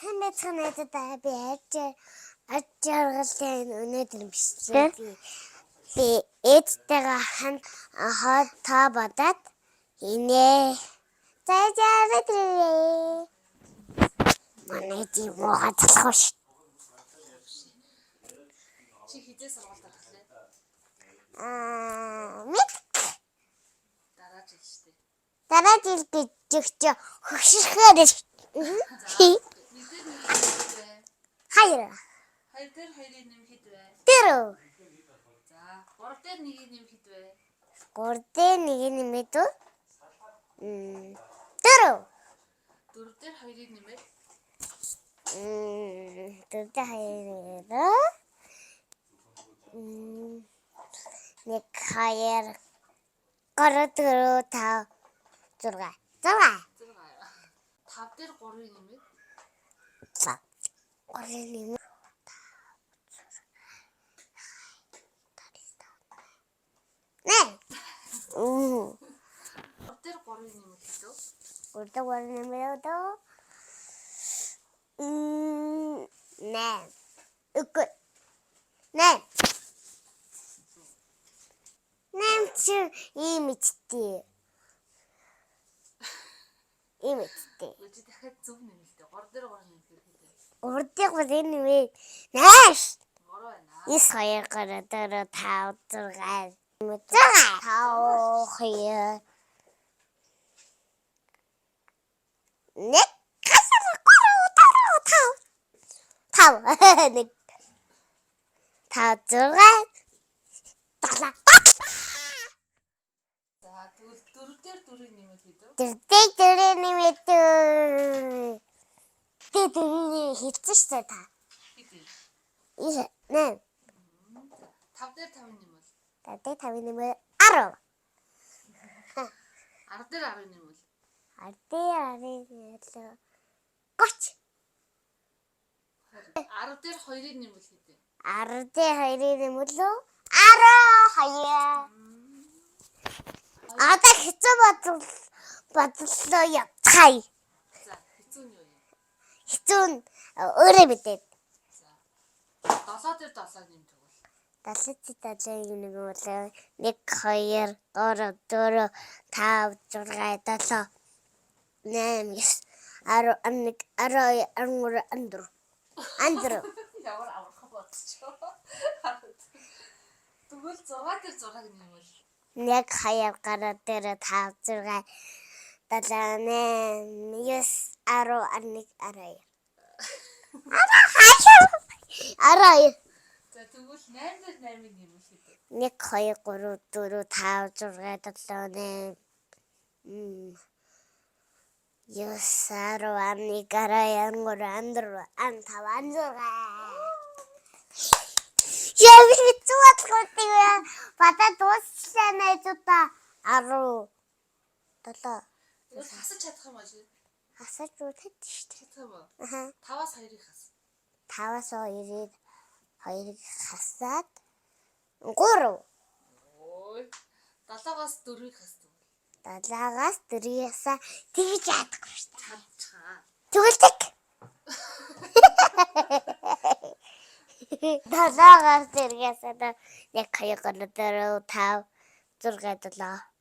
Танайдаа би ажаргалын өнөөдөр бичлээ. Би эцтэйгээ хаад та бодоод инээ. Зайжаараа манай тийм мохоцлох ш. Чи хизээ сургуульд татлаа? Мэд. Дараа жил шүү дээ. Дараа жил гэж хөгшөрхөөр ш. Нэгдэр нэг хэд вэ? Хоёр. Хоёр дээр хоёрын нэм хэд вэ? Дөрөв. За, гурав дээр нэг нэм хэд вэ? Гурав дээр нэг нэмээд дөрөв. Дөрөв дээр хоёрын нэмээд дөрөв дээр хоёрын нэг хоёр гурав дөрөв тав зураг. Тав дээр гурвын нэмээд гурвын нэмээд гурав дээр гурвын нэмээд хэд вэ? гурав дээр гурвын нэмээд чи ийм ичтэй. Үгүй дахиад зөв нэмэлтэй. Гурав дээр гурвын нэмээд хэд вэ? Гурав дээр гурвын нэмээд нааш. Гурав байна. 9 2 3 4 5 6 5 Нэг гасар тав нэг тав зураг талаа. За, тэгвэл дөрөв дээр дөрвийн нэмээд хэд вэ? Дөрөв нэмээд дөрөв хийчихсэн шүү та. Хэд вэ? Нэ. Тав дээр тавын нэмэл. Тав дээр тавын нэмээд 10. 10 дээр 10 нэмэл. 10 дээр 10 нэмээд 30. 10 дээр 2-ын нэмэл хэд вэ? 10 дээр 2-ын нэмэл 12. Одоо хэцүү бодлоо яцгаая. За, хэцүү нь юу юм? Хэцүү нь өөрөө мэдээд. За. 7 дээр 7 нэм тэгвэл. 7 дээр 7 нэг бол 1 2 3 4 5 6 7 8 9 10 11 12 13 Ямар аврах бодчихоо. Тэгвэл 6 дээр 6-ыг нэмвэл 1 2 3 4 5 6 7 8 9 10 11 12. за тэгвэл 8 дээр 8-ыг нэмвэл хэд вэ? 1 2 3 4 5 6 7 8 Яа би зүгт бата дууссан найзуудаа 10 7 Тэгвэл хасаж чадах юм аа чи? хасаж үтээд шүү дээ. Чадах юм уу? Аха. 5-аас 2-ыг хас. 5-аас 2-ыг хасаад 3. Ой. 7-аас 4-ыг хас тэгвэл. 7-аас 4-ээс тэгж яадаггүй шүү дээ. Чадчихаа. Түгэлдэг. 7-аас 4-ээс 1 2 3 4 5 6 7.